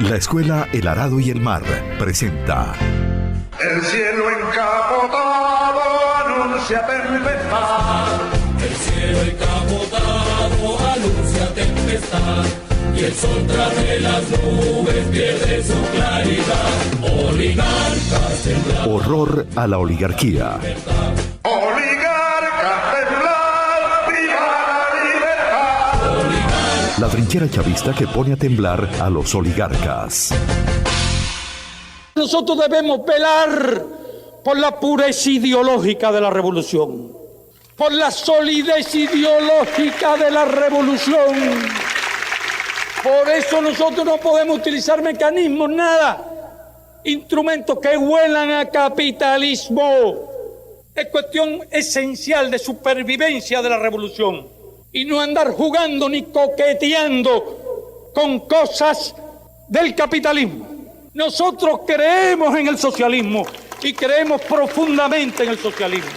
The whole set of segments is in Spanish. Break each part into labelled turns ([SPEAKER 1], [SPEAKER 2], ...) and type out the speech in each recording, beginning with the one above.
[SPEAKER 1] La Escuela El Arado y el Mar presenta
[SPEAKER 2] El cielo encapotado anuncia tempestad.
[SPEAKER 3] El cielo encapotado anuncia tempestad. Y el sol tras de las nubes pierde su claridad. Oligarcas temblar.
[SPEAKER 1] Horror a la oligarquía.
[SPEAKER 2] Oligarcas temblar, viva la libertad.
[SPEAKER 1] La trinchera chavista que pone a temblar a los oligarcas.
[SPEAKER 4] Nosotros debemos velar por la pureza ideológica de la revolución, por la solidez ideológica de la revolución. Por eso nosotros no podemos utilizar mecanismos, instrumentos que huelan a capitalismo. Es cuestión esencial de supervivencia de la revolución y no andar jugando ni coqueteando con cosas del capitalismo. Nosotros creemos en el socialismo y creemos profundamente en el socialismo.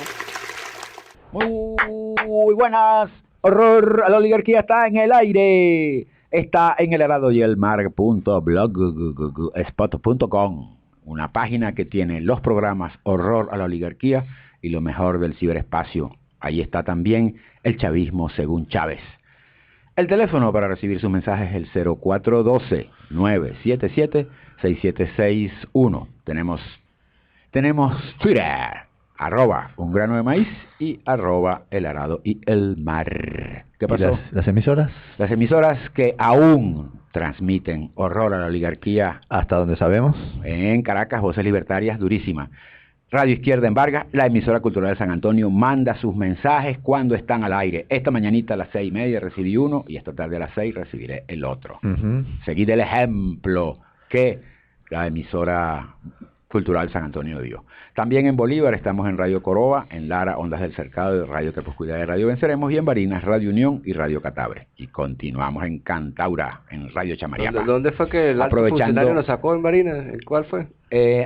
[SPEAKER 5] Muy buenas. Horror a la oligarquía está en el aire. Está en el arado y el mar.blogspot.com, una página que tiene los programas Horror a la oligarquía y lo mejor del ciberespacio. Ahí está también el chavismo según Chávez. El teléfono para recibir sus mensajes es el 0412-977-6761. Tenemos Twitter, @ungrano-de-maíz y @el arado y el mar. ¿Qué pasó?
[SPEAKER 6] ¿Las emisoras?
[SPEAKER 5] Las emisoras que aún transmiten Horror a la oligarquía.
[SPEAKER 6] Hasta donde sabemos.
[SPEAKER 5] En Caracas, Voces Libertarias, durísima. Radio Izquierda en Vargas, la emisora cultural de San Antonio, manda sus mensajes cuando están al aire. Esta mañanita a las 6:30 recibí uno y esta tarde a las 6 recibiré el otro. Seguid el ejemplo que la emisora cultural San Antonio dio. También en Bolívar estamos en Radio Coroba, en Lara, Ondas del Cercado, Radio Crepuscular de Radio Venceremos, y en Barinas, Radio Unión y Radio Catabre. Y continuamos en Cantaura, en Radio Chamariapa.
[SPEAKER 7] ¿Dónde fue que el alto funcionario lo sacó en Barinas? ¿Cuál fue?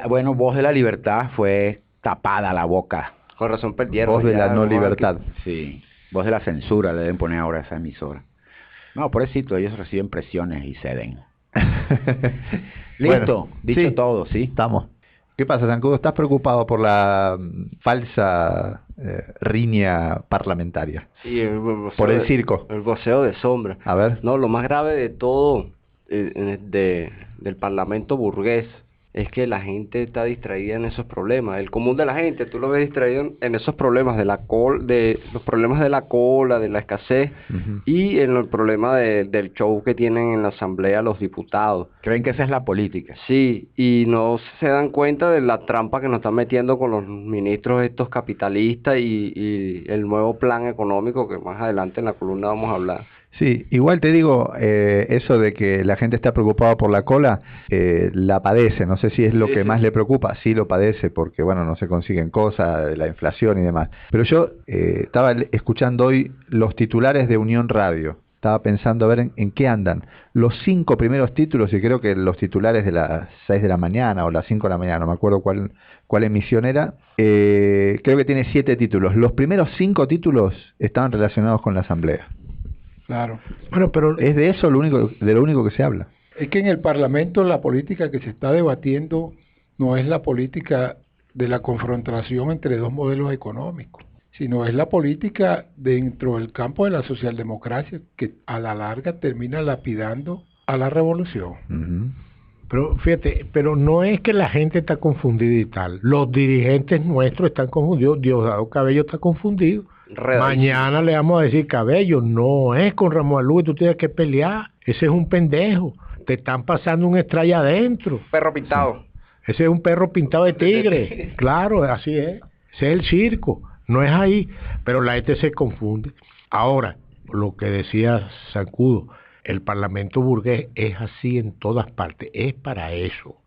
[SPEAKER 5] Bueno, Voz de la Libertad fue tapada la boca.
[SPEAKER 7] Con razón perdieron.
[SPEAKER 6] Voz de la no libertad.
[SPEAKER 5] Sí, Voz de la censura le deben poner ahora a esa emisora. No, pobrecito, ellos reciben presiones y ceden. Listo,
[SPEAKER 6] bueno,
[SPEAKER 5] dicho
[SPEAKER 6] sí,
[SPEAKER 5] todo, ¿sí?
[SPEAKER 6] Estamos. ¿Qué pasa, Zancudo? ¿Estás preocupado por la falsa riña parlamentaria?
[SPEAKER 7] Sí,
[SPEAKER 6] por el circo.
[SPEAKER 7] El voceo de sombra.
[SPEAKER 6] A ver.
[SPEAKER 7] No, lo más grave de todo del parlamento burgués es que la gente está distraída en esos problemas. El común de la gente, tú lo ves distraído en esos problemas de los problemas de la cola, de la escasez, y en el problema del show que tienen en la asamblea los diputados.
[SPEAKER 5] Creen que esa es la política.
[SPEAKER 7] Sí, y no se dan cuenta de la trampa que nos están metiendo con los ministros estos capitalistas y el nuevo plan económico que más adelante en la columna vamos a hablar.
[SPEAKER 6] Sí, igual te digo, eso de que la gente está preocupada por la cola, la padece, no sé si es lo que más le preocupa, sí lo padece porque, bueno, no se consiguen cosas, la inflación y demás. Pero yo estaba escuchando hoy los titulares de Unión Radio, estaba pensando a ver en qué andan. Los 5 primeros títulos, y creo que los titulares de las 6 de la mañana o las 5 de la mañana, no me acuerdo cuál emisión era, creo que tiene 7 títulos. Los primeros 5 títulos estaban relacionados con la asamblea.
[SPEAKER 8] Claro. Bueno, pero
[SPEAKER 6] es de eso de lo único que se habla.
[SPEAKER 8] Es que en el Parlamento la política que se está debatiendo no es la política de la confrontación entre dos modelos económicos, sino es la política dentro del campo de la socialdemocracia que a la larga termina lapidando a la revolución.
[SPEAKER 9] Pero fíjate, pero no es que la gente está confundida y tal. Los dirigentes nuestros están confundidos. Diosdado Cabello está confundido. Mañana le vamos a decir, Cabello, no es con Ramón Luis, tú tienes que pelear. Ese es un pendejo. Te están pasando un estrella adentro.
[SPEAKER 7] Perro pintado.
[SPEAKER 9] Ese es un perro pintado de tigre. Claro, así es. Ese es el circo. No es ahí. Pero la gente se confunde. Ahora, lo que decía Zancudo, el parlamento burgués es así en todas partes. Es para eso.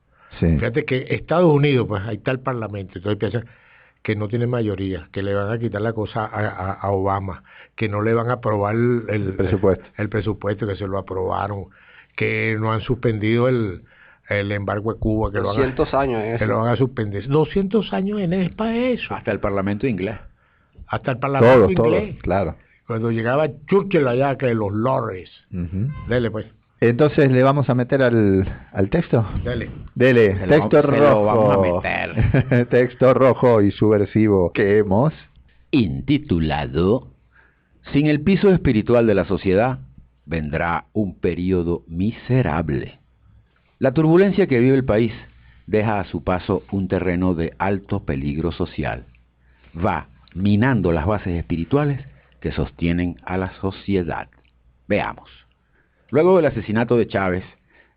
[SPEAKER 6] Sí.
[SPEAKER 9] Fíjate que Estados Unidos, pues ahí está el parlamento. Entonces piensan que no tiene mayoría, que le van a quitar la cosa a Obama, que no le van a aprobar el presupuesto, que se lo aprobaron, que no han suspendido el embargo de Cuba, que
[SPEAKER 7] 200 años en eso.
[SPEAKER 9] Que lo van a suspender. 200 años en es para eso.
[SPEAKER 5] Hasta el parlamento inglés.
[SPEAKER 9] Hasta el parlamento inglés.
[SPEAKER 6] Todos, claro.
[SPEAKER 9] Cuando llegaba Churchill allá, que los lords. Dele pues.
[SPEAKER 6] Entonces le vamos a meter al texto.
[SPEAKER 9] Dale.
[SPEAKER 6] Dele, texto
[SPEAKER 5] se
[SPEAKER 6] rojo.
[SPEAKER 5] lo vamos a meter.
[SPEAKER 6] Texto rojo y subversivo que hemos
[SPEAKER 5] Intitulado Sin el piso espiritual de la sociedad vendrá un período miserable. La turbulencia que vive el país deja a su paso un terreno de alto peligro social. Va minando las bases espirituales que sostienen a la sociedad. Veamos. Luego del asesinato de Chávez,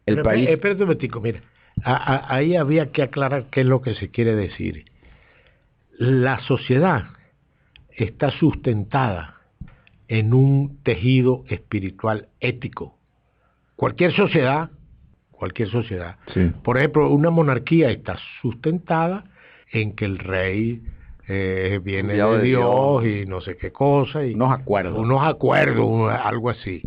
[SPEAKER 5] el país...
[SPEAKER 9] Espérate un momentico, mira. Ahí había que aclarar qué es lo que se quiere decir. La sociedad está sustentada en un tejido espiritual ético. Cualquier sociedad,
[SPEAKER 6] sí.
[SPEAKER 9] Por ejemplo, una monarquía está sustentada en que el rey viene de Dios y no sé qué cosa. Y
[SPEAKER 5] unos
[SPEAKER 9] acuerdos, algo así.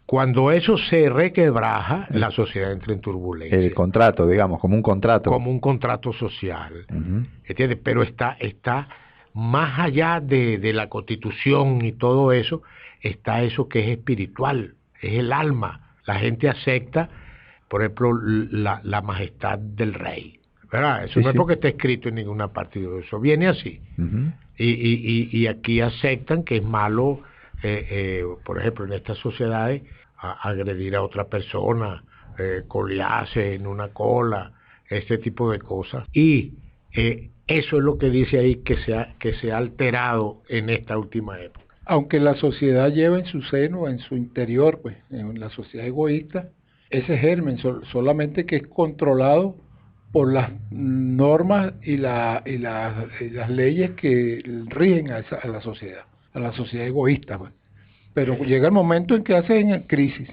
[SPEAKER 9] Cuando eso se requebraja, la sociedad entra en turbulencia.
[SPEAKER 6] El contrato, digamos, como un contrato.
[SPEAKER 9] Como un contrato social.
[SPEAKER 6] Uh-huh.
[SPEAKER 9] ¿Entiendes? Pero está más allá de la Constitución y todo eso, está eso que es espiritual, es el alma. La gente acepta, por ejemplo, la majestad del rey, ¿verdad? Eso no es porque está escrito en ninguna parte, eso viene así.
[SPEAKER 6] Uh-huh.
[SPEAKER 9] Y aquí aceptan que es malo, por ejemplo, en estas sociedades, agredir a otra persona, colearse en una cola, este tipo de cosas. Y eso es lo que dice ahí que se ha alterado en esta última época.
[SPEAKER 8] Aunque la sociedad lleva en su seno, en su interior, pues, en la sociedad egoísta, ese germen, solamente que es controlado por las normas y las leyes que rigen a la sociedad egoísta, pues. Pero llega el momento en que hacen crisis.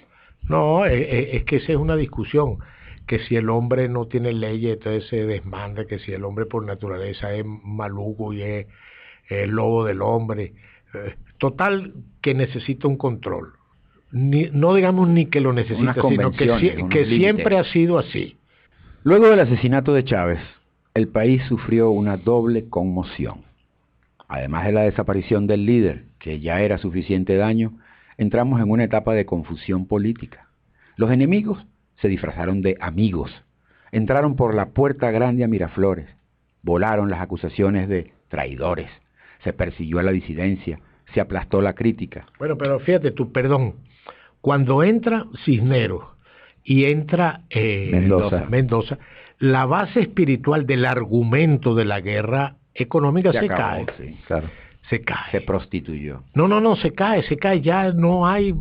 [SPEAKER 9] No, es que esa es una discusión, que si el hombre no tiene leyes, entonces se desmanda, que si el hombre por naturaleza es maluco y es el lobo del hombre. Total, que necesita un control. No digamos ni que lo necesita, sino que siempre ha sido así.
[SPEAKER 5] Luego del asesinato de Chávez, el país sufrió una doble conmoción. Además de la desaparición del líder, que ya era suficiente daño, entramos en una etapa de confusión política. Los enemigos se disfrazaron de amigos, entraron por la puerta grande a Miraflores, volaron las acusaciones de traidores, se persiguió a la disidencia, se aplastó la crítica.
[SPEAKER 9] Bueno, pero fíjate tú, perdón, cuando entra Cisneros y entra Mendoza, la base espiritual del argumento de la guerra económica se cae.
[SPEAKER 5] Sí, claro.
[SPEAKER 9] Se cae.
[SPEAKER 5] Se prostituyó.
[SPEAKER 9] No, se cae, ya no hay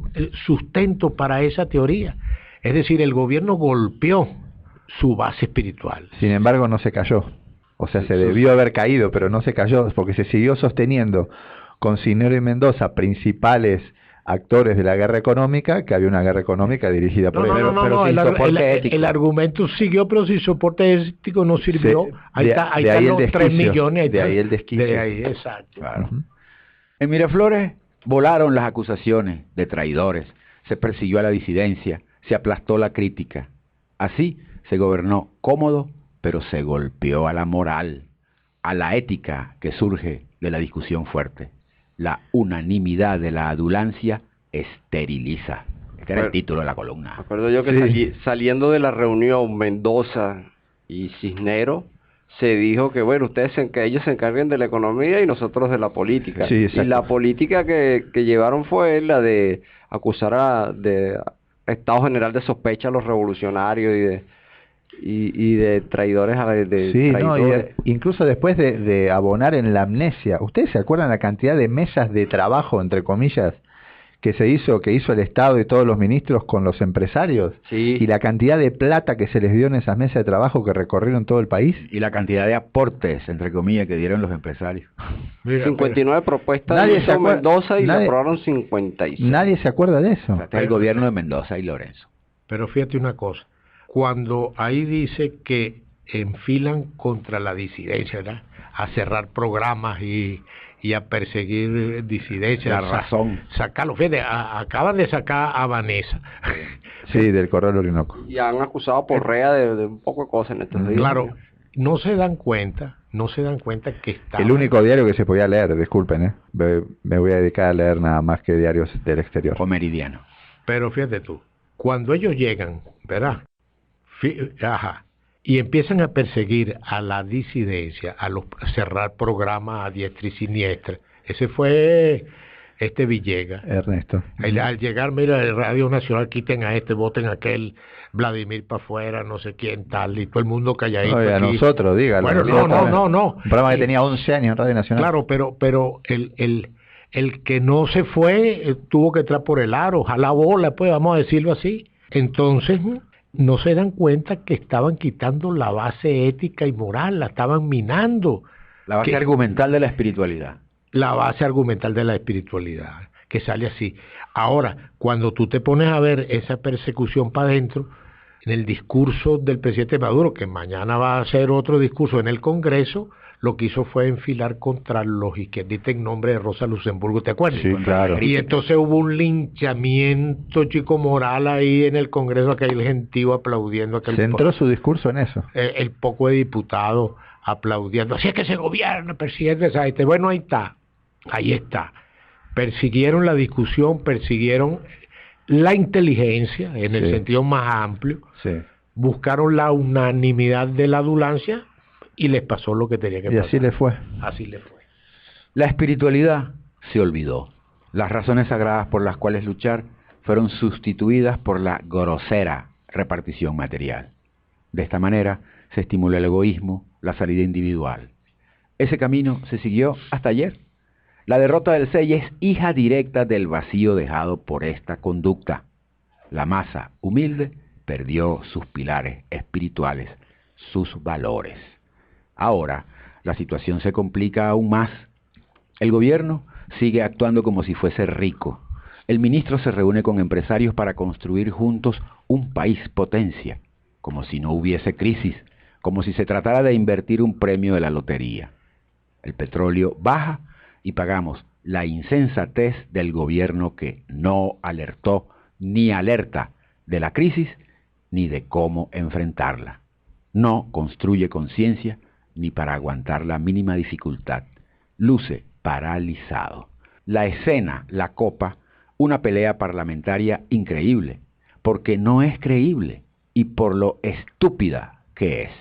[SPEAKER 9] sustento para esa teoría. Es decir, el gobierno golpeó su base espiritual.
[SPEAKER 6] Sin embargo, no se cayó. O sea, se debió haber caído, pero no se cayó, porque se siguió sosteniendo con Cisneros y Mendoza, principales actores de la guerra económica, que había una guerra económica dirigida por ellos.
[SPEAKER 9] No, el argumento siguió, pero sin soporte ético no sirvió. Ahí están los 3 millones.
[SPEAKER 6] De ahí el desquicio.
[SPEAKER 9] De ahí, exacto.
[SPEAKER 5] Claro. Uh-huh. En Miraflores volaron las acusaciones de traidores, se persiguió a la disidencia, se aplastó la crítica. Así se gobernó cómodo, pero se golpeó a la moral, a la ética que surge de la discusión fuerte. La unanimidad de la adulancia esteriliza. Este era el título de la columna.
[SPEAKER 7] Me acuerdo yo que saliendo de la reunión Mendoza y Cisneros, se dijo que bueno, que ellos se encarguen de la economía y nosotros de la política.
[SPEAKER 6] Sí,
[SPEAKER 7] y la política que llevaron fue la de acusar de estado general de sospecha a los revolucionarios y de traidores traidores.
[SPEAKER 6] Incluso después de abonar en la amnesia. ¿Ustedes se acuerdan la cantidad de mesas de trabajo, entre comillas, que hizo el Estado y todos los ministros con los empresarios?
[SPEAKER 7] Sí.
[SPEAKER 6] Y la cantidad de plata que se les dio en esas mesas de trabajo que recorrieron todo el país.
[SPEAKER 5] Y la cantidad de aportes, entre comillas, que dieron los empresarios.
[SPEAKER 7] 59 propuestas de Mendoza y le aprobaron 56.
[SPEAKER 6] Nadie se acuerda de eso.
[SPEAKER 5] O sea, este es el gobierno de Mendoza y Lorenzo.
[SPEAKER 9] Pero fíjate una cosa. Cuando ahí dice que enfilan contra la disidencia, ¿verdad? A cerrar programas y a perseguir disidencias.
[SPEAKER 5] La razón.
[SPEAKER 9] Sacarlo. Fíjate, acaban de sacar a Vanessa.
[SPEAKER 6] Sí, del Correo del Orinoco.
[SPEAKER 7] Y han acusado a Porrea de un poco de cosas en estos días.
[SPEAKER 9] Claro, no se dan cuenta que está...
[SPEAKER 6] El único diario que se podía leer, disculpen, me voy a dedicar a leer nada más que diarios del exterior.
[SPEAKER 5] O Meridiano.
[SPEAKER 9] Pero fíjate tú, Cuando ellos llegan, ¿verdad? Y empiezan a perseguir a la disidencia, a cerrar programas a diestra y siniestra. Ese fue Villegas.
[SPEAKER 6] Ernesto.
[SPEAKER 9] Al llegar, mira, el Radio Nacional, quiten a voten a aquel, Vladimir para afuera, no sé quién tal, y todo el mundo calladito.
[SPEAKER 6] Oye, a nosotros, dígalo.
[SPEAKER 9] Bueno, no.
[SPEAKER 6] Un programa que tenía 11 años en Radio Nacional.
[SPEAKER 9] Claro, pero el que no se fue tuvo que entrar por el aro, ojalá bola, pues vamos a decirlo así. Entonces no se dan cuenta que estaban quitando la base ética y moral, la estaban minando.
[SPEAKER 5] La base argumental de la espiritualidad.
[SPEAKER 9] La base argumental de la espiritualidad, que sale así. Ahora, cuando tú te pones a ver esa persecución para adentro, en el discurso del presidente Maduro, que mañana va a hacer otro discurso en el Congreso, lo que hizo fue enfilar contra los izquierdistas en nombre de Rosa Luxemburgo, ¿te acuerdas?
[SPEAKER 6] Sí, claro.
[SPEAKER 9] Y entonces hubo un linchamiento chico moral ahí en el Congreso, aquel gentío aplaudiendo.
[SPEAKER 6] Centró su discurso en eso.
[SPEAKER 9] El poco de diputados aplaudiendo. Así es que se gobierna, persiguiendo esa gente. Bueno, ahí está. Persiguieron la discusión, persiguieron la inteligencia en el sentido más amplio. Sí. Buscaron la unanimidad de la adulancia y les pasó lo que tenía que pasar.
[SPEAKER 6] Y así le fue.
[SPEAKER 9] Así le fue.
[SPEAKER 5] La espiritualidad se olvidó. Las razones sagradas por las cuales luchar fueron sustituidas por la grosera repartición material. De esta manera se estimuló el egoísmo, la salida individual. Ese camino se siguió hasta ayer. La derrota del CEI es hija directa del vacío dejado por esta conducta. La masa humilde perdió sus pilares espirituales, sus valores. Ahora, la situación se complica aún más. El gobierno sigue actuando como si fuese rico. El ministro se reúne con empresarios para construir juntos un país potencia, como si no hubiese crisis, como si se tratara de invertir un premio de la lotería. El petróleo baja y pagamos la insensatez del gobierno que no alertó ni alerta de la crisis ni de cómo enfrentarla. No construye conciencia ni para aguantar la mínima dificultad. Luce paralizado. La escena la copa una pelea parlamentaria increíble, porque no es creíble y por lo estúpida que es.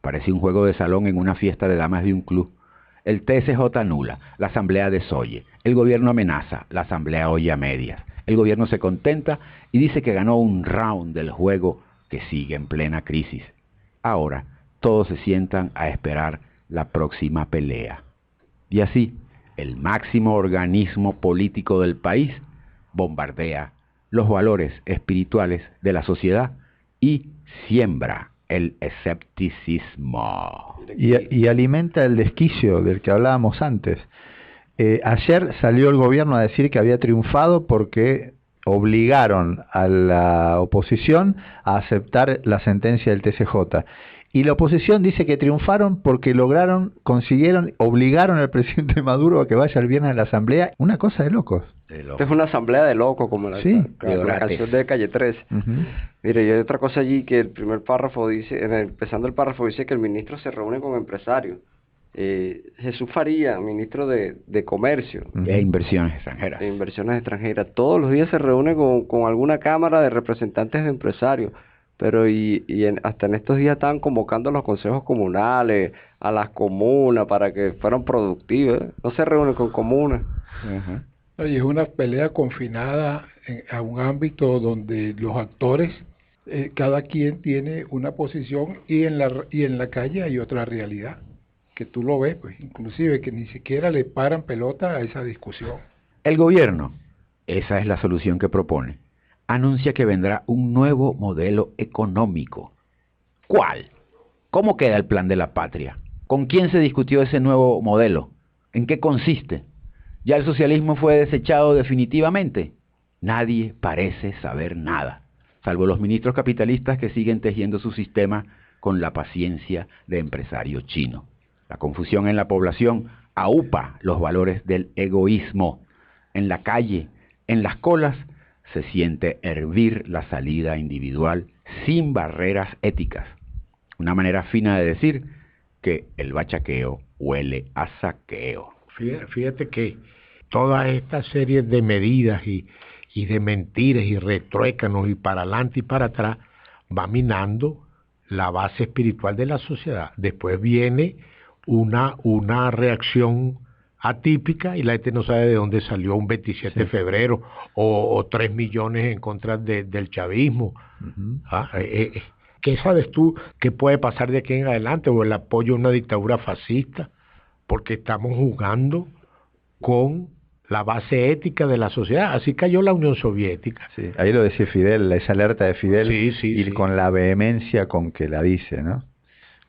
[SPEAKER 5] Parece un juego de salón en una fiesta de damas de un club. El TSJ anula, la asamblea desoye, el gobierno amenaza, la asamblea oye a medias. El gobierno se contenta y dice que ganó un round del juego que sigue en plena crisis. Ahora todos se sientan a esperar la próxima pelea. Y así, el máximo organismo político del país bombardea los valores espirituales de la sociedad y siembra el escepticismo.
[SPEAKER 6] Y alimenta el desquicio del que hablábamos antes. Ayer salió el gobierno a decir que había triunfado porque obligaron a la oposición a aceptar la sentencia del TSJ. Y la oposición dice que triunfaron porque obligaron al presidente Maduro a que vaya el viernes a la asamblea. Una cosa de locos.
[SPEAKER 7] Es una asamblea de locos, como la canción de Calle 13. Mire, y hay otra cosa allí que el primer párrafo dice, empezando el párrafo dice que el ministro se reúne con empresarios. Jesús Faría, ministro de Comercio.
[SPEAKER 5] E Inversiones Extranjeras.
[SPEAKER 7] Todos los días se reúne con alguna cámara de representantes de empresarios. Pero hasta en estos días estaban convocando a los consejos comunales, a las comunas, para que fueran productivos. No se reúnen con comunas.
[SPEAKER 8] Oye, es una pelea confinada a un ámbito donde los actores, cada quien tiene una posición y en la calle hay otra realidad, que tú lo ves, pues inclusive que ni siquiera le paran pelota a esa discusión.
[SPEAKER 5] El gobierno, esa es la solución que propone, anuncia que vendrá un nuevo modelo económico. ¿Cuál? ¿Cómo queda el plan de la patria? ¿Con quién se discutió ese nuevo modelo? ¿En qué consiste? ¿Ya el socialismo fue desechado definitivamente? Nadie parece saber nada, salvo los ministros capitalistas que siguen tejiendo su sistema con la paciencia de empresario chino. La confusión en la población aupa los valores del egoísmo. En la calle, en las colas, se siente hervir la salida individual sin barreras éticas. Una manera fina de decir que el bachaqueo huele a saqueo.
[SPEAKER 9] Fíjate que toda esta serie de medidas y y de mentiras y retruécanos y para adelante y para atrás, va minando la base espiritual de la sociedad. Después viene una reacción atípica y la gente no sabe de dónde salió un 27 de febrero o 3 millones en contra del chavismo. ¿Qué sabes tú que puede pasar de aquí en adelante? O el apoyo a una dictadura fascista, porque estamos jugando con la base ética de la sociedad. Así cayó la Unión Soviética.
[SPEAKER 6] Sí, ahí lo decía Fidel, esa alerta de Fidel, y con la vehemencia con que la dice, ¿no?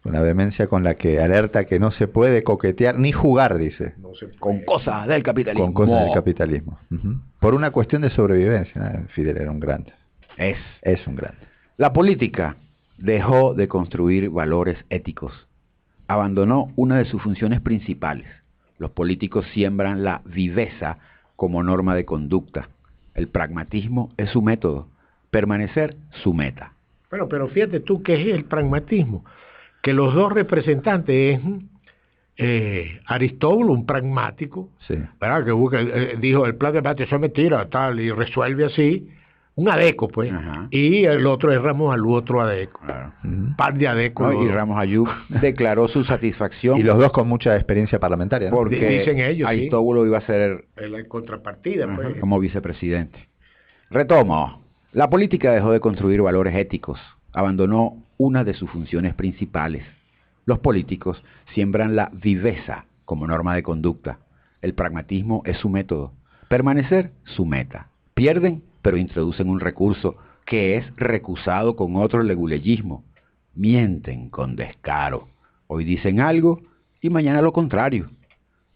[SPEAKER 6] Con la vehemencia con la que alerta que no se puede coquetear ni jugar, dice.
[SPEAKER 5] No se puede. Con cosas del capitalismo.
[SPEAKER 6] Con cosas del capitalismo. Por una cuestión de sobrevivencia, ¿no? Fidel era un grande. Es un grande.
[SPEAKER 5] La política dejó de construir valores éticos. Abandonó una de sus funciones principales. Los políticos siembran la viveza como norma de conducta. El pragmatismo es su método. Permanecer, su meta.
[SPEAKER 9] Pero fíjate tú que es el pragmatismo. Que los dos representantes es Aristóbulo, un pragmático, ¿verdad? Que busca, dijo el plan de debate, eso es mentira, tal, y resuelve así, un adeco, pues. Y el otro es Ramos Ayub, otro adeco. Claro. Par de adecos.
[SPEAKER 5] Y Ramos Ayub declaró su satisfacción.
[SPEAKER 6] Y los dos con mucha experiencia parlamentaria, ¿no?
[SPEAKER 5] Porque dicen ellos, Aristóbulo iba a ser
[SPEAKER 9] la contrapartida, pues.
[SPEAKER 5] Como vicepresidente. Retomo. La política dejó de construir valores éticos. Abandonó una de sus funciones principales. Los políticos siembran la viveza como norma de conducta. El pragmatismo es su método. Permanecer, su meta. Pierden, pero introducen un recurso que es recusado con otro leguleyismo. Mienten con descaro. Hoy dicen algo y mañana lo contrario.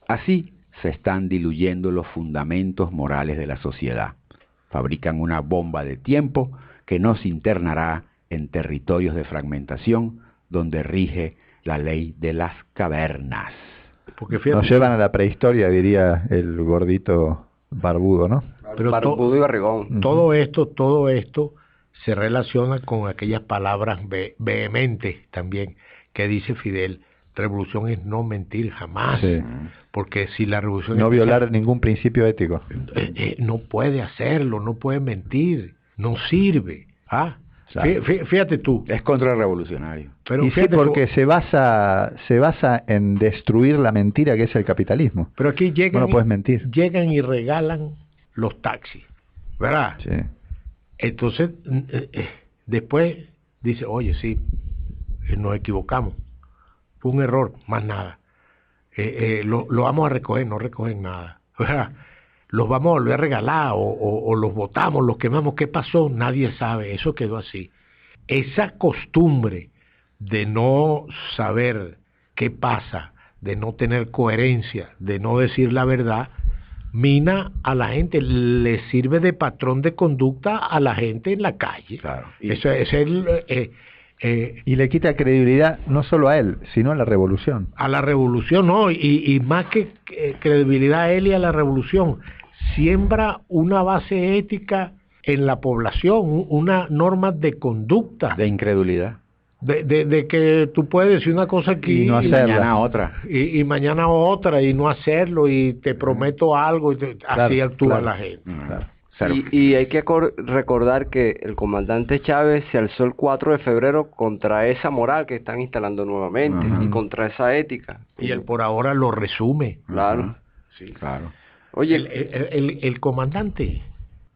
[SPEAKER 5] Así se están diluyendo los fundamentos morales de la sociedad. Fabrican una bomba de tiempo que no se internará en territorios de fragmentación donde rige la ley de las cavernas.
[SPEAKER 6] Porque nos llevan a la prehistoria, diría el gordito barbudo, ¿no?
[SPEAKER 7] Pero barbudo y barrigón.
[SPEAKER 9] Todo esto se relaciona con aquellas palabras vehementes también que dice Fidel. Revolución es no mentir jamás. Sí. Porque si la revolución
[SPEAKER 6] no violar ningún principio ético.
[SPEAKER 9] No puede hacerlo, no puede mentir, no sirve. Fíjate tú.
[SPEAKER 5] Es contrarrevolucionario.
[SPEAKER 6] Pero y sí, porque se basa en destruir la mentira que es el capitalismo.
[SPEAKER 9] Pero aquí llegan,
[SPEAKER 6] no puedes mentir.
[SPEAKER 9] Llegan y regalan los taxis, ¿verdad? Sí. Entonces, después dice, oye, sí, nos equivocamos. Fue un error, más nada. Lo vamos a recoger, no recogen nada. ¿Verdad? Los vamos a volver a regalar o los botamos, los quemamos. ¿Qué pasó? Nadie sabe, eso quedó así. Esa costumbre de no saber qué pasa, de no tener coherencia, de no decir la verdad, mina a la gente, le sirve de patrón de conducta a la gente en la calle. Claro. Eso es
[SPEAKER 6] y le quita credibilidad no solo a él, sino a la revolución.
[SPEAKER 9] A la revolución, no, y más que credibilidad a él y a la revolución, siembra una base ética en la población, una norma de conducta.
[SPEAKER 5] De incredulidad.
[SPEAKER 9] De que tú puedes decir una cosa aquí
[SPEAKER 5] y no hacerla. Mañana otra.
[SPEAKER 9] Y mañana otra, y no hacerlo, y te prometo algo, y así actúa la gente.
[SPEAKER 6] Claro.
[SPEAKER 7] Y hay que recordar que el comandante Chávez se alzó el 4 de febrero contra esa moral que están instalando nuevamente y contra esa ética.
[SPEAKER 9] Y él por ahora lo resume.
[SPEAKER 7] Claro.
[SPEAKER 9] Sí, claro. Oye, el comandante,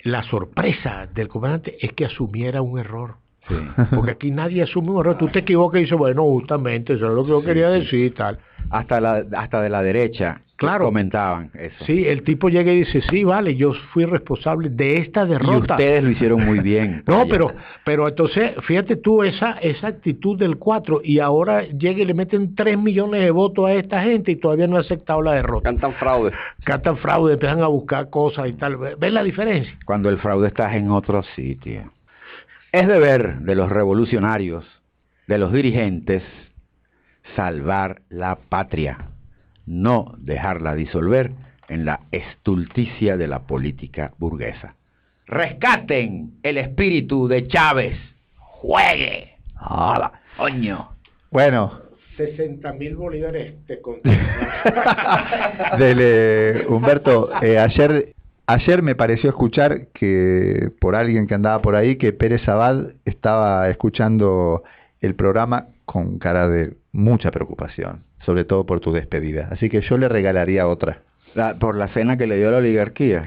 [SPEAKER 9] la sorpresa del comandante es que asumiera un error. Sí. Porque aquí nadie asume un error. Tú te equivocas y dices, bueno, justamente, eso es lo que yo quería decir y tal.
[SPEAKER 5] Hasta de la derecha. Claro. Comentaban eso.
[SPEAKER 9] Sí, el tipo llega y dice, sí, vale, yo fui responsable de esta derrota.
[SPEAKER 5] Y ustedes lo hicieron muy bien.
[SPEAKER 9] No, pero entonces, fíjate tú, esa actitud del 4, y ahora llega y le meten 3 millones de votos a esta gente y todavía no ha aceptado la derrota.
[SPEAKER 7] Cantan fraude,
[SPEAKER 9] empiezan a buscar cosas y tal. ¿Ves la diferencia?
[SPEAKER 5] Cuando el fraude está en otro sitio. Es deber de los revolucionarios, de los dirigentes, salvar la patria. No dejarla disolver en la estulticia de la política burguesa. ¡Rescaten el espíritu de Chávez! ¡Juegue! ¡Hola! ¡Coño!
[SPEAKER 6] Bueno.
[SPEAKER 9] 60.000 bolívares te conté.
[SPEAKER 6] Humberto, ayer Ayer me pareció escuchar que por alguien que andaba por ahí que Pérez Abad estaba escuchando el programa con cara de mucha preocupación, sobre todo por tu despedida. Así que yo le regalaría otra.
[SPEAKER 5] Por la cena que le dio la oligarquía.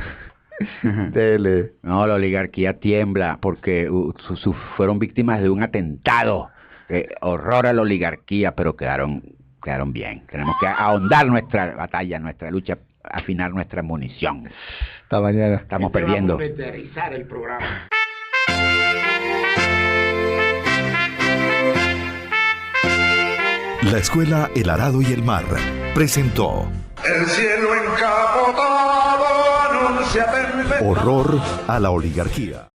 [SPEAKER 6] Dele.
[SPEAKER 5] No, la oligarquía tiembla porque fueron víctimas de un atentado. Horror a la oligarquía, pero quedaron bien. Tenemos que ahondar nuestra batalla, nuestra lucha, afinar nuestra munición.
[SPEAKER 6] Hasta mañana.
[SPEAKER 5] Estamos perdiendo.
[SPEAKER 9] Vamos a monetarizar el programa.
[SPEAKER 1] La Escuela El Arado y el Mar presentó
[SPEAKER 2] El cielo encapotado anuncia tempestad.
[SPEAKER 1] Horror a la oligarquía.